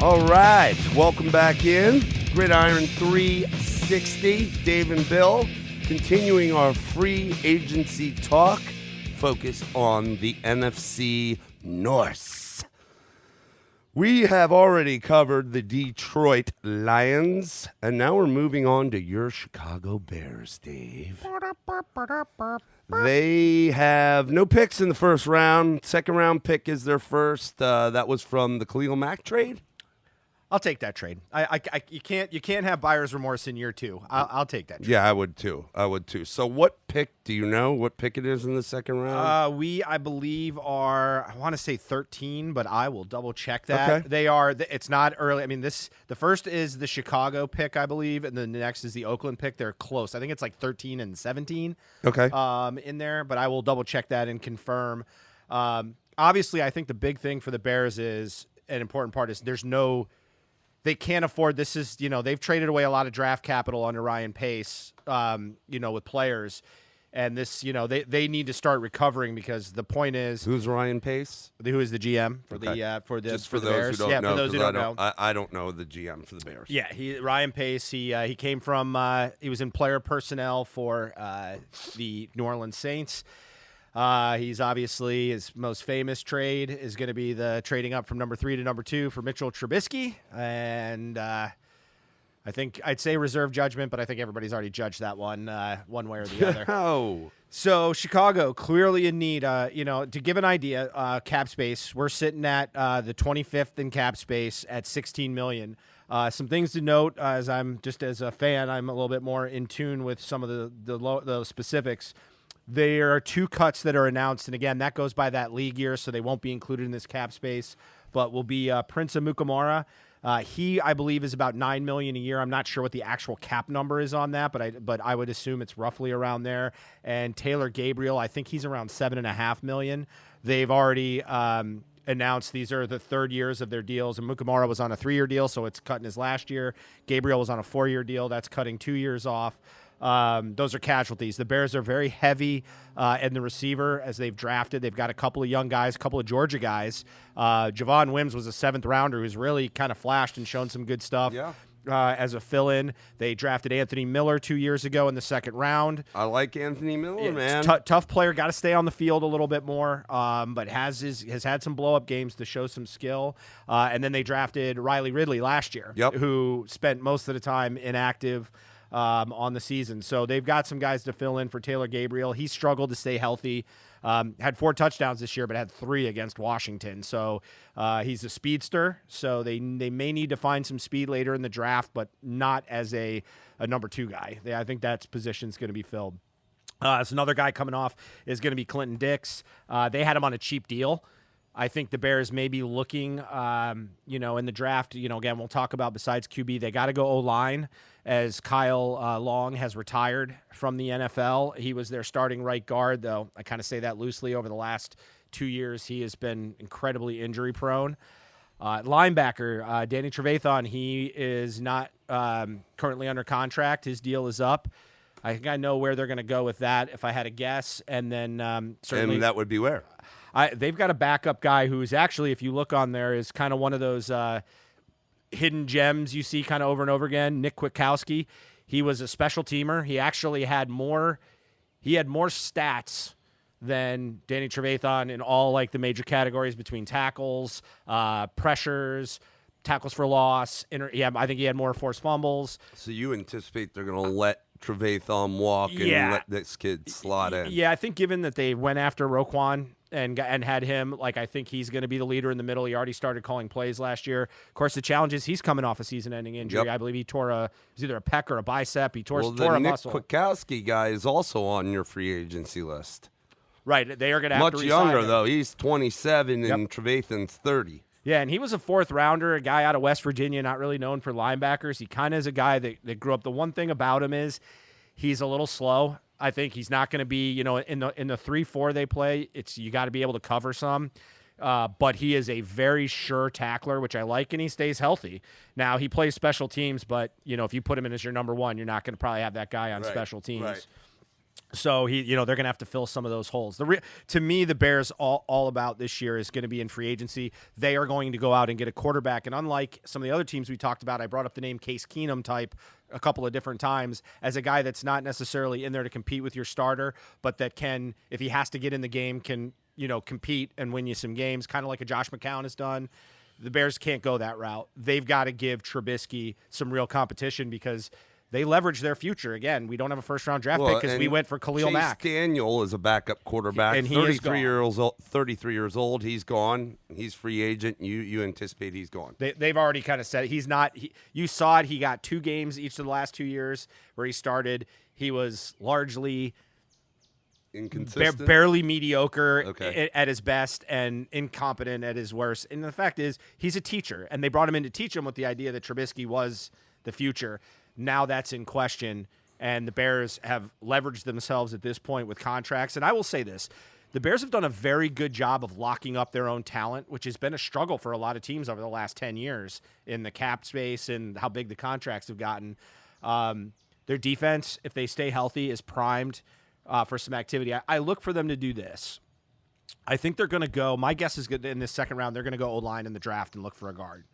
All right, welcome back in. Gridiron 360, Dave and Bill, continuing our free agency talk focused on the NFC North. We have already covered the Detroit Lions, and now we're moving on to your Chicago Bears, Dave. They have no picks in the first round. Second round pick is their first. That was from the Khalil Mack trade. I'll take that trade. You can't have buyer's remorse in year two. I'll take that trade. Yeah, I would too. So what pick, do you know what pick it is in the second round? I believe, I want to say 13, but I will double check that. Okay. They are, it's not early. I mean, the first is the Chicago pick, I believe, and then the next is the Oakland pick. They're close. I think it's like 13 and 17. Okay. In there, but I will double check that and confirm. Obviously, I think the big thing for the Bears is, an important part is they can't afford, this is, they've traded away a lot of draft capital under Ryan Pace, with players. And this, they need to start recovering because the point is, who's Ryan Pace? Who is the GM for Okay. for Just the for Bears? those who don't know, for those who don't know. I don't know the GM for the Bears. Yeah, Ryan Pace. He came from he was in player personnel for the New Orleans Saints. He's obviously, his most famous trade is going to be the trading up from number 3 to number 2 for Mitchell Trubisky. And I think I'd say reserve judgment, but I think everybody's already judged that one way or the other. Oh. So Chicago clearly in need, to give an idea, cap space, we're sitting at the 25th in cap space at $16 million. Some things to note, as a fan, I'm a little bit more in tune with some of the specifics. There are 2 cuts that are announced, and again, that goes by that league year, so they won't be included in this cap space, but will be Prince Amukamara. He, I believe, is about $9 million a year. I'm not sure what the actual cap number is on that, but I would assume it's roughly around there. And Taylor Gabriel, I think he's around $7.5 million. They've already announced these are the third years of their deals, and Amukamara was on a 3-year deal, so it's cutting his last year. Gabriel was on a 4-year deal. That's cutting 2 years off. Those are casualties. The Bears are very heavy in the receiver as they've drafted. They've got a couple of young guys, a couple of Georgia guys. Javon Wims was a 7th rounder who's really kind of flashed and shown some good stuff. Yeah. As a fill-in. They drafted Anthony Miller 2 years ago in the 2nd round. I like Anthony Miller, man. Tough player, got to stay on the field a little bit more, but has had some blow-up games to show some skill. And then they drafted Riley Ridley last year, who spent most of the time inactive on the season. So they've got some guys to fill in for Taylor Gabriel. He struggled to stay healthy. Had 4 touchdowns this year, but had 3 against Washington. So he's a speedster. So they may need to find some speed later in the draft, but not as a number 2 guy. I think that position's going to be filled. So another guy coming off is going to be Clinton Dix. They had him on a cheap deal. I think the Bears may be looking, in the draft. Again, we'll talk about besides QB, they got to go O-line as Kyle Long has retired from the NFL. He was their starting right guard, though I kind of say that loosely. Over the last 2 years, he has been incredibly injury prone. Linebacker, Danny Trevathan, he is not currently under contract. His deal is up. I think I know where they're going to go with that if I had a guess. And then certainly. And that would be where? They've got a backup guy who's actually, if you look on there, is kind of one of those hidden gems you see kind of over and over again. Nick Kwiatkowski. He was a special teamer. He actually had more stats than Danny Trevathan in all like the major categories between tackles, pressures, tackles for loss. I think he had more forced fumbles. So you anticipate they're going to let Trevathan walk and let this kid slot in? Yeah, I think given that they went after Roquan and had him, I think he's going to be the leader in the middle. He already started calling plays last year. Of course, the challenge is he's coming off a season-ending injury. Yep. I believe he tore it was either a pec or a bicep. He tore a muscle. The Nick Kwiatkowski guy is also on your free agency list. Right, they are going to have to much resign younger him. Though. He's 27 and Trevathan's 30. Yeah, and he was a 4th rounder, a guy out of West Virginia, not really known for linebackers. He kind of is a guy that grew up. The one thing about him is he's a little slow. I think he's not going to be, in the 3-4 they play, you got to be able to cover some. But he is a very sure tackler, which I like, and he stays healthy. Now, he plays special teams, but, if you put him in as your number 1, you're not going to probably have that guy on special teams. So they're going to have to fill some of those holes. To me, the Bears all about this year is going to be in free agency. They are going to go out and get a quarterback. And unlike some of the other teams we talked about, I brought up the name Case Keenum type a couple of different times as a guy that's not necessarily in there to compete with your starter, but that can, if he has to get in the game, can compete and win you some games, kind of like a Josh McCown has done. The Bears can't go that route. They've got to give Trubisky some real competition because they leverage their future. Again, we don't have a first-round draft pick because we went for Khalil Mack. Daniel is a backup quarterback. And he 33 years old. He's gone. He's free agent. You anticipate he's gone. They've already kind of said he's not. You saw it. He got 2 games each of the last 2 years where he started. He was largely inconsistent, barely mediocre at his best and incompetent at his worst. And the fact is, he's a teacher, and they brought him in to teach him with the idea that Trubisky was the future. Now that's in question, and the Bears have leveraged themselves at this point with contracts. And I will say this. The Bears have done a very good job of locking up their own talent, which has been a struggle for a lot of teams over the last 10 years in the cap space and how big the contracts have gotten. Their defense, if they stay healthy, is primed for some activity. I look for them to do this. I think they're going to go, my guess is in this second round, they're going to go O-line in the draft and look for a guard.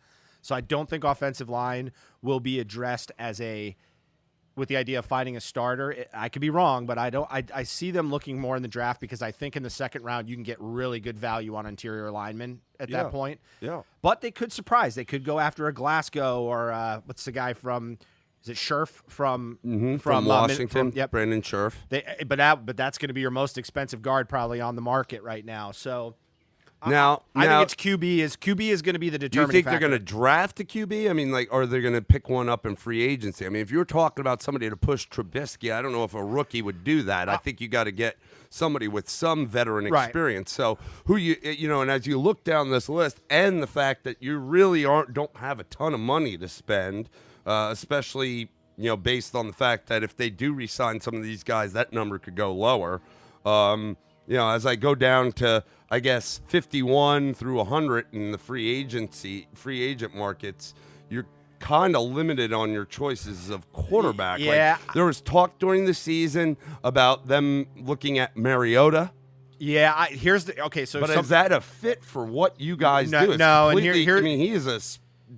So I don't think offensive line will be addressed with the idea of finding a starter. I could be wrong, but I see them looking more in the draft because I think in the second round you can get really good value on interior linemen at that point. Yeah. But they could surprise. They could go after a Glasgow or what's the guy from? Is it Scherf from Washington? Yep. Brandon Scherf. But that's going to be your most expensive guard probably on the market right now. So. I think it's QB is going to be the determining factor. You think factor. they're going to draft a QB? I mean, or are they going to pick one up in free agency? I mean, if you're talking about somebody to push Trubisky, I don't know if a rookie would do that. I think you got to get somebody with some veteran experience. So who and as you look down this list, and the fact that you really don't have a ton of money to spend, especially based on the fact that if they do re-sign some of these guys, that number could go lower. As I go down to, I guess, 51 through 100 in the free agent markets, you're kind of limited on your choices of quarterback. Yeah. There was talk during the season about them looking at Mariota. Yeah, But is that a fit for what you guys do? No, and he is a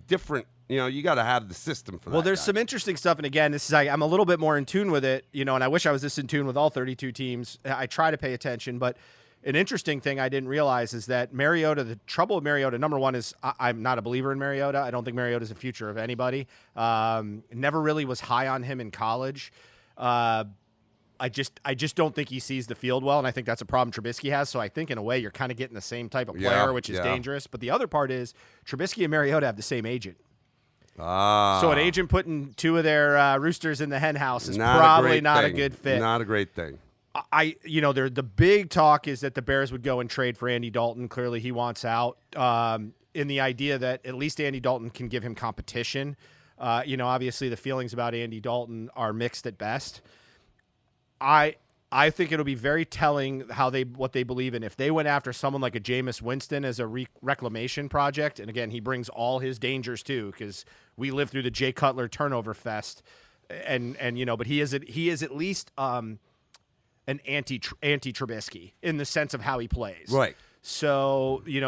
different. You got to have the system for that. Well, there's guy. some interesting stuff, and again, I'm a little bit more in tune with it, and I wish I was this in tune with all 32 teams. I try to pay attention, but an interesting thing I didn't realize is that Mariota, the trouble with Mariota, number one is I'm not a believer in Mariota. I don't think Mariota is the future of anybody. Never really was high on him in college. I just don't think he sees the field well, and I think that's a problem Trubisky has. So I think in a way you're kind of getting the same type of player, which is dangerous. But the other part is Trubisky and Mariota have the same agent. So an agent putting 2 of their roosters in the hen house is probably not a good fit. Not a great thing. The big talk is that the Bears would go and trade for Andy Dalton. Clearly he wants out. In the idea that at least Andy Dalton can give him competition. Obviously the feelings about Andy Dalton are mixed at best. I think it'll be very telling what they believe in. If they went after someone like a Jameis Winston as a reclamation project, and again, he brings all his dangers too, because we lived through the Jay Cutler turnover fest, but he is at least an anti Trubisky in the sense of how he plays. Right. So you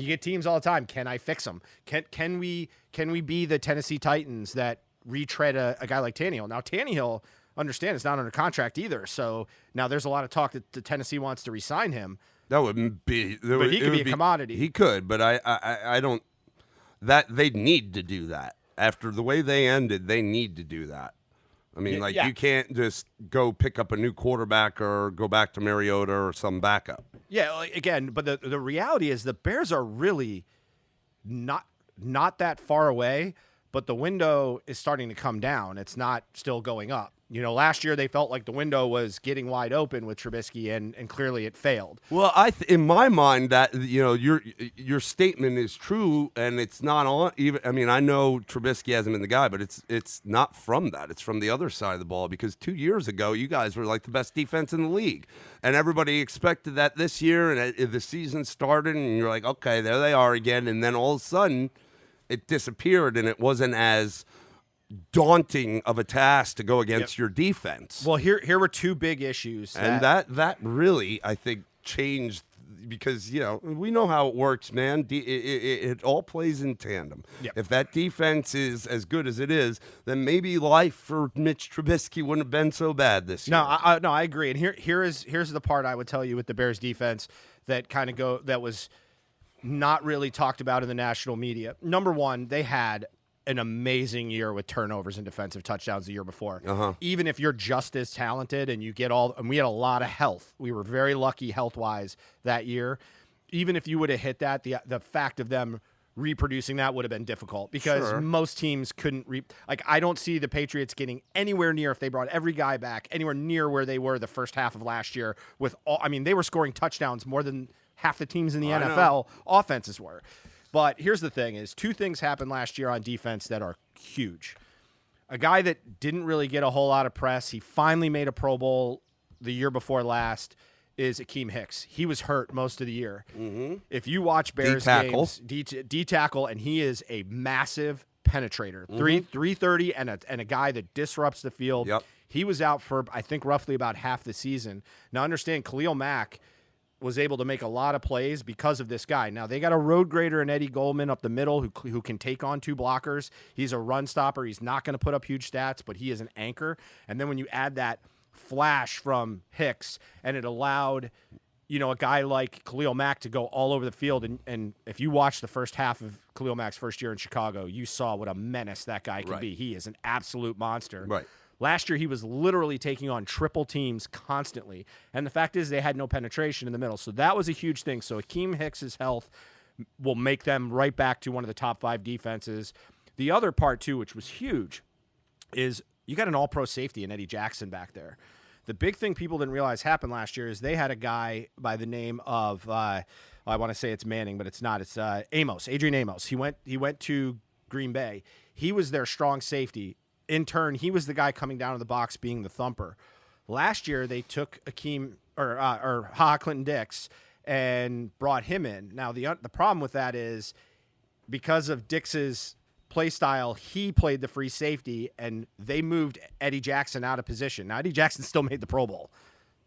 get teams all the time. Can I fix them? Can we be the Tennessee Titans that retread a guy like Tannehill? Now Tannehill, understand, it's not under contract either. So now there's a lot of talk that the Tennessee wants to re-sign him. That wouldn't be. But he could be a commodity. He could, but I don't. That they need to do that after the way they ended. They need to do that. I mean, you can't just go pick up a new quarterback or go back to Mariota or some backup. Yeah, again, but the reality is the Bears are really not that far away, but the window is starting to come down. It's not still going up. Last year they felt like the window was getting wide open with Trubisky, and clearly it failed. Well, in my mind, that your statement is true, and it's not on even. I mean, I know Trubisky hasn't been the guy, but it's not from that. It's from the other side of the ball, because 2 years ago you guys were like the best defense in the league, and everybody expected that this year, and the season started, and you're like, okay, there they are again, and then all of a sudden it disappeared, and it wasn't as daunting of a task to go against your defense. Well, here were two big issues. And that really, I think, changed because, we know how it works, man. It all plays in tandem. Yep. If that defense is as good as it is, then maybe life for Mitch Trubisky wouldn't have been so bad this year. No, I agree. And here's the part I would tell you with the Bears defense that that was not really talked about in the national media. Number one, they had an amazing year with turnovers and defensive touchdowns the year before. Even if you're just as talented and you get and we had a lot of health. We were very lucky health-wise that year. Even if you would have hit that, the fact of them reproducing that would have been difficult because most teams couldn't I don't see the Patriots getting anywhere near, if they brought every guy back, anywhere near where they were the first half of last year with they were scoring touchdowns more than half the teams in the NFL offenses were. But here's the thing is two things happened last year on defense that are huge. A guy that didn't really get a whole lot of press, he finally made a Pro Bowl the year before last, is Akeem Hicks. He was hurt most of the year. If you watch Bears games, D-tackle, and he is a massive penetrator. 330 and a guy that disrupts the field. Yep. He was out for, I think, roughly about half the season. Now, understand, Khalil Mack was able to make a lot of plays because of this guy. Now, they got a road grader in Eddie Goldman up the middle who can take on two blockers. He's a run stopper. He's not going to put up huge stats, but he is an anchor. And then when you add that flash from Hicks, and it allowed, a guy like Khalil Mack to go all over the field. And if you watch the first half of Khalil Mack's first year in Chicago, you saw what a menace that guy can be. He is an absolute monster. Right. Last year, he was literally taking on triple teams constantly. And the fact is they had no penetration in the middle. So that was a huge thing. So Akeem Hicks' health will make them right back to one of the top 5 defenses. The other part, too, which was huge, is you got an all-pro safety in Eddie Jackson back there. The big thing people didn't realize happened last year is they had a guy by the name of, I want to say it's Manning, but it's not. It's Adrian Amos. He went to Green Bay. He was their strong safety. In turn, he was the guy coming down to the box being the thumper. Last year, they took Akeem or Clinton Dix and brought him in. Now, the problem with that is because of Dix's play style, he played the free safety, and they moved Eddie Jackson out of position. Now, Eddie Jackson still made the Pro Bowl.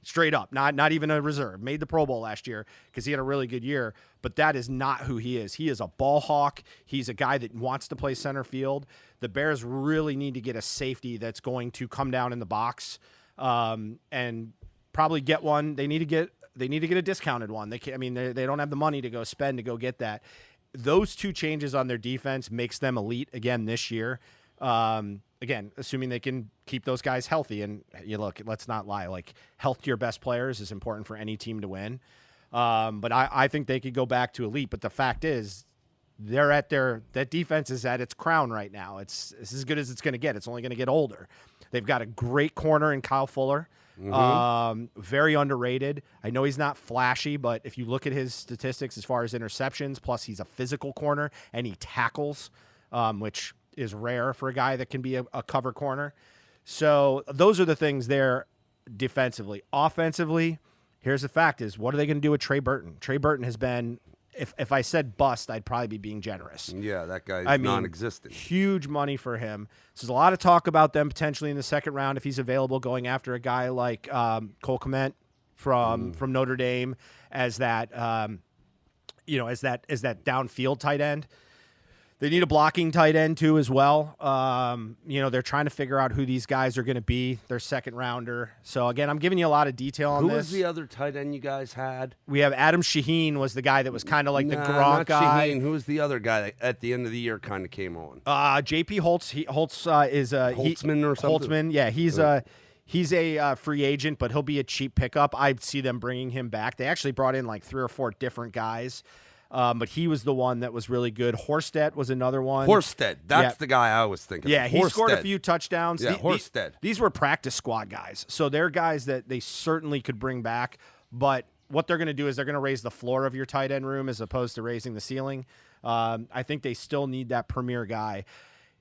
Straight up, not even a reserve. Made the Pro Bowl last year because he had a really good year, but that is not who he is. He is a ball hawk. He's a guy that wants to play center field. The Bears really need to get a safety that's going to come down in the box and probably get one. They need to get a discounted one. They don't have the money to go spend to go get that. Those two changes on their defense makes them elite again this year. Again, assuming they can keep those guys healthy. And let's not lie. Like, health to your best players is important for any team to win. But I think they could go back to elite. But the fact is, that defense is at its crown right now. It's as good as it's going to get. It's only going to get older. They've got a great corner in Kyle Fuller. Very underrated. I know he's not flashy, but if you look at his statistics as far as interceptions, plus he's a physical corner and he tackles, which is rare for a guy that can be a cover corner. So those are the things there defensively. Offensively, here's the fact is, what are they going to do with Trey Burton? Trey Burton has been, if I said bust, I'd probably be being generous. Yeah, that guy's non-existent. Huge money for him. So there's a lot of talk about them potentially in the second round if he's available, going after a guy like Cole Kmet from Notre Dame as that as that downfield tight end. They need a blocking tight end, too, as well. They're trying to figure out who these guys are going to be, their second rounder. So, again, I'm giving you a lot of detail on this. Who was the other tight end you guys had? We have Adam Shaheen was the guy that was kind of like the Gronk not guy. Shaheen. Who was the other guy that at the end of the year kind of came on? J.P. Holtz. Holtz is a Holtzman or something? Holtzman, yeah. He's a free agent, but he'll be a cheap pickup. I see them bringing him back. They actually brought in like 3 or 4 different guys. But he was the one that was really good. Horsted was another one. Horsted. That's the guy I was thinking of. Yeah, he scored a few touchdowns. Yeah, Horsted. These were practice squad guys. So they're guys that they certainly could bring back. But what they're going to do is they're going to raise the floor of your tight end room as opposed to raising the ceiling. I think they still need that premier guy.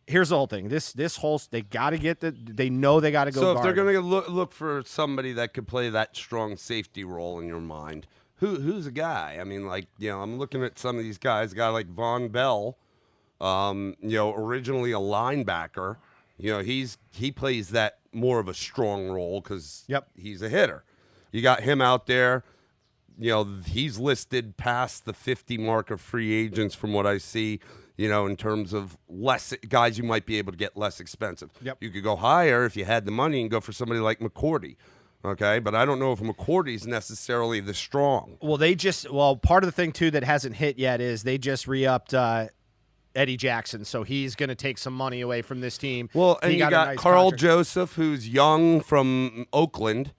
Here's the whole thing. This whole they got to get they know they got to go. So if they're going to look for somebody that could play that strong safety role in your mind, Who's a guy? I mean, I'm looking at some of these guys. A guy like Von Bell, originally a linebacker, he plays that more of a strong role because Yep. he's a hitter. You got him out there. He's listed past the 50 mark of free agents from what I see, in terms of less guys you might be able to get less expensive. Yep. You could go higher if you had the money and go for somebody like McCourty. Okay, but I don't know if McCourty's necessarily the strong. Well, part of the thing, too, that hasn't hit yet is they just re-upped Eddie Jackson, so he's going to take some money away from this team. Well, and you got nice Carl contract. Joseph, who's young from Oakland.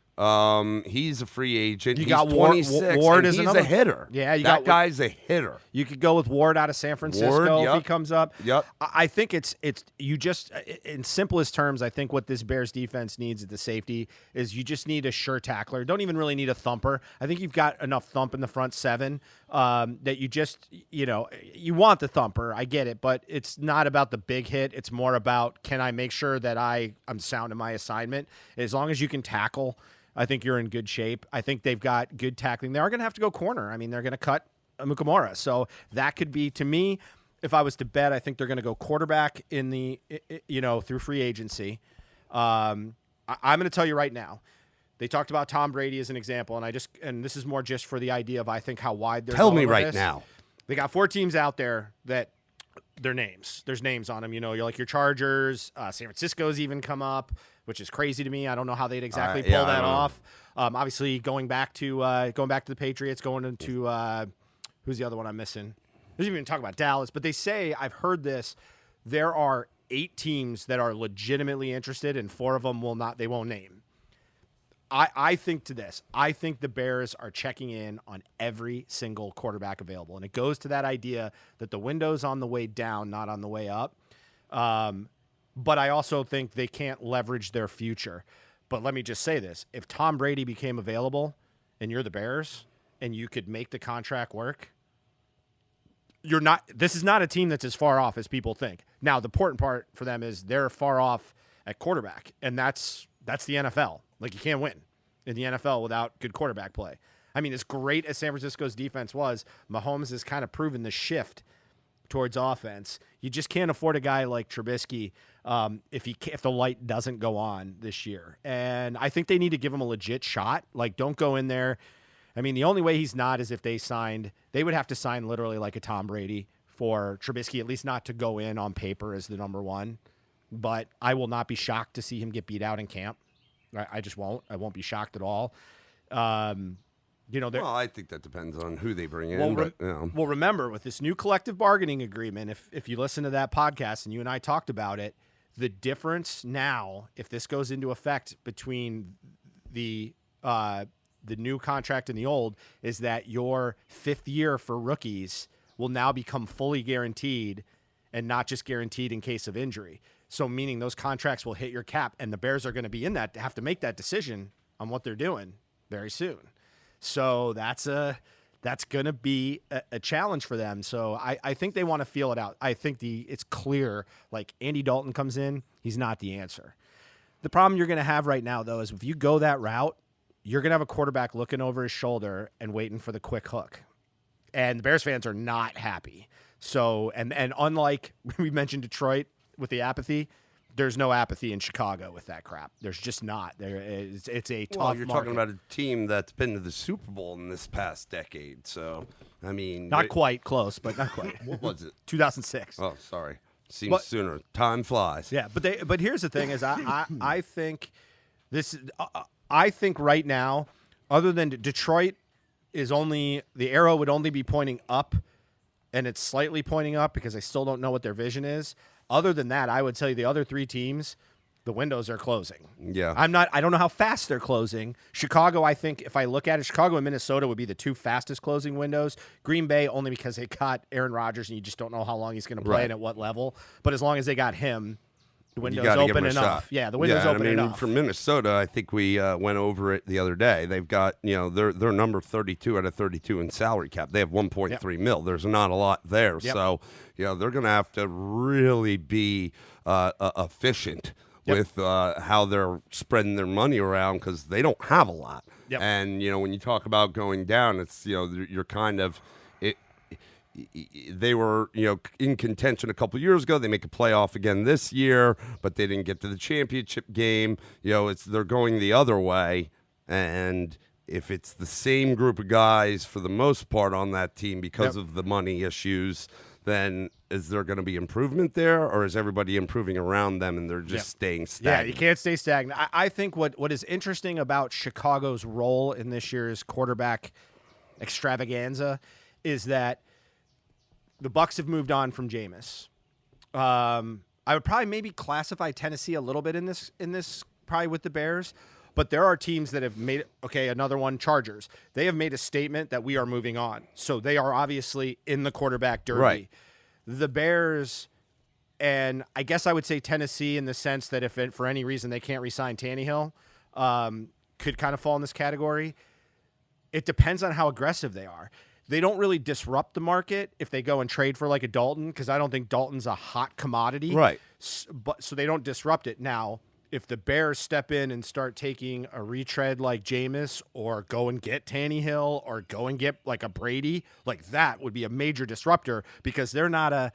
He's a free agent. You he's got 26, Ward and is he's another a hitter. Yeah, that guy's a hitter. You could go with Ward out of San Francisco if he comes up. Yep. I think it's you just in simplest terms. I think what this Bears defense needs at the safety is you just need a sure tackler. Don't even really need a thumper. I think you've got enough thump in the front seven that you just you want the thumper. I get it, but it's not about the big hit. It's more about can I make sure that I'm sound in my assignment. As long as you can tackle, I think you're in good shape. I think they've got good tackling. They are going to have to go corner. I mean, they're going to cut Mukamura. So that could be, to me, if I was to bet, I think they're going to go quarterback in the, through free agency. I'm going to tell you right now, they talked about Tom Brady as an example, and this is more just for the idea of, I think, how wide they're Tell me going right with this. now. They got 4 teams out there that their names. There's names on them. You're like your Chargers. San Francisco's even come up, which is crazy to me. I don't know how they'd exactly pull that off. Obviously, going back to the Patriots, going into who's the other one I'm missing? There's even talk about Dallas, but they say, I've heard this, there are 8 teams that are legitimately interested, and 4 of them they won't name. I think the Bears are checking in on every single quarterback available, and it goes to that idea that the window's on the way down, not on the way up. But I also think they can't leverage their future. But let me just say this. If Tom Brady became available and you're the Bears and you could make the contract work, this is not a team that's as far off as people think. Now, the important part for them is they're far off at quarterback, and that's the NFL. Like, you can't win in the NFL without good quarterback play. I mean, as great as San Francisco's defense was, Mahomes has kind of proven the shift towards offense. You just can't afford a guy like Trubisky if the light doesn't go on this year. And I think they need to give him a legit shot. Like, don't go in there. I mean, the only way he's not is if they would have to sign literally like a Tom Brady for Trubisky, at least not to go in on paper as the number 1. But I will not be shocked to see him get beat out in camp. I just won't. I won't be shocked at all. I think that depends on who they bring in. Well, remember, with this new collective bargaining agreement, if you listen to that podcast and you and I talked about it, the difference now, if this goes into effect between the new contract and the old, is that your 5th year for rookies will now become fully guaranteed and not just guaranteed in case of injury. So meaning those contracts will hit your cap, and the Bears are going to be in that to have to make that decision on what they're doing very soon. So that's going to be a challenge for them. So I think they want to feel it out. I think it's clear, like Andy Dalton comes in, he's not the answer. The problem you're going to have right now, though, is if you go that route, you're going to have a quarterback looking over his shoulder and waiting for the quick hook. And the Bears fans are not happy. So, and unlike we mentioned Detroit with the apathy, there's no apathy in Chicago with that crap. There's just not. It's a tough Well, you're market. talking about a team that's been to the Super Bowl in this past decade. So, I mean, Not quite close, but not quite. What was it? 2006. Oh, sorry. Seems sooner. Time flies. Yeah, but here's the thing: is I think this. I think right now, other than Detroit, the arrow would only be pointing up, and it's slightly pointing up because I still don't know what their vision is. Other than that, I would tell you the other 3 teams, the windows are closing. Yeah. I don't know how fast they're closing. Chicago, I think if I look at it, Chicago and Minnesota would be the 2 fastest closing windows. Green Bay, only because they got Aaron Rodgers and you just don't know how long he's going to play and at what level. But as long as they got him, the window's open enough. Yeah, the window's open enough. For Minnesota, I think we went over it the other day. They've got, they're number 32 out of 32 in salary cap. They have 1.3 mil. There's not a lot there. Yep. So, they're going to have to really be efficient with how they're spreading their money around because they don't have a lot. Yep. And, when you talk about going down, it's, you're kind of they were, in contention a couple years ago. They make a playoff again this year, but they didn't get to the championship game. They're going the other way, and if it's the same group of guys for the most part on that team because of the money issues, then is there going to be improvement there, or is everybody improving around them and they're just staying stagnant? Yeah, you can't stay stagnant. I think what is interesting about Chicago's role in this year's quarterback extravaganza is that the Bucs have moved on from Jameis. I would probably maybe classify Tennessee a little bit in this probably with the Bears, but there are teams that have made another one, Chargers. They have made a statement that we are moving on. So they are obviously in the quarterback derby. Right. The Bears, and I guess I would say Tennessee in the sense that if for any reason they can't re-sign Tannehill, could kind of fall in this category. It depends on how aggressive they are. They don't really disrupt the market if they go and trade for like a Dalton, because I don't think Dalton's a hot commodity. Right. So they don't disrupt it. Now, if the Bears step in and start taking a retread like Jameis, or go and get Tannehill, or go and get like a Brady, like that would be a major disruptor, because they're not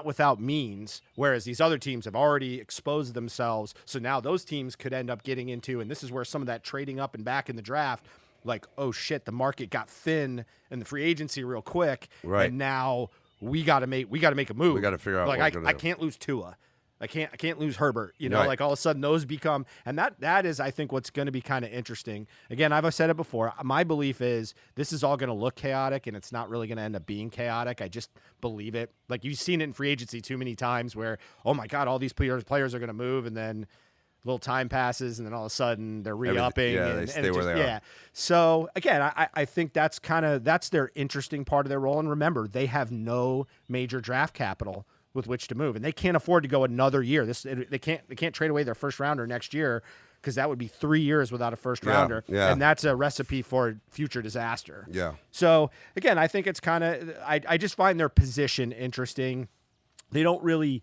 without means, whereas these other teams have already exposed themselves. So now those teams could end up getting into, and this is where some of that trading up and back in the draft, like, oh shit, the market got thin in the free agency real quick, right? And now we got to make a move. We got to figure out. Like what I can't lose Tua, I can't lose Herbert. Right. Like all of a sudden those become, and that is I think what's going to be kind of interesting. Again, I've said it before. My belief is this is all going to look chaotic, and it's not really going to end up being chaotic. I just believe it. Like you've seen it in free agency too many times, where oh my god, all these players are going to move, and then little time passes, and then all of a sudden they're re-upping. They stay where they are. So again, I think that's their interesting part of their role. And remember, they have no major draft capital with which to move, and they can't afford to go another year. They can't trade away their first rounder next year, because that would be 3 years without a first rounder, and that's a recipe for future disaster. Yeah. So again, I think it's I just find their position interesting. They don't really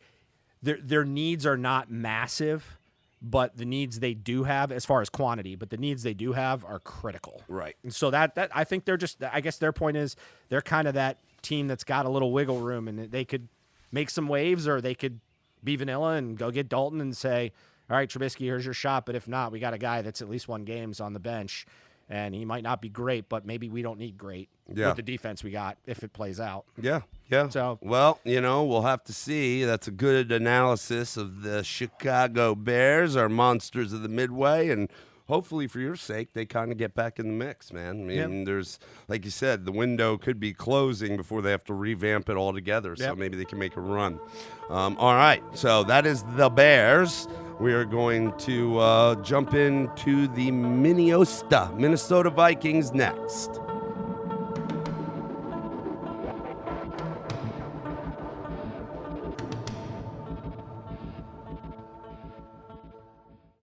their needs are not massive, but the needs they do have, as far as quantity, but the needs they do have are critical. Right. And so that I think they're just, I guess their point is they're kind of that team that's got a little wiggle room, and they could make some waves, or they could be vanilla and go get Dalton and say, all right, Trubisky, here's your shot. But if not, we got a guy that's at least won games on the bench, and he might not be great, but maybe we don't need great with the defense we got if it plays out. Yeah. So, well, we'll have to see. That's a good analysis of the Chicago Bears, our monsters of the Midway, and hopefully for your sake, they kind of get back in the mix, man. I mean, there's, like you said, the window could be closing before they have to revamp it all together, so maybe they can make a run. All right, so that is the Bears. We are going to jump into the Minnesota Vikings next.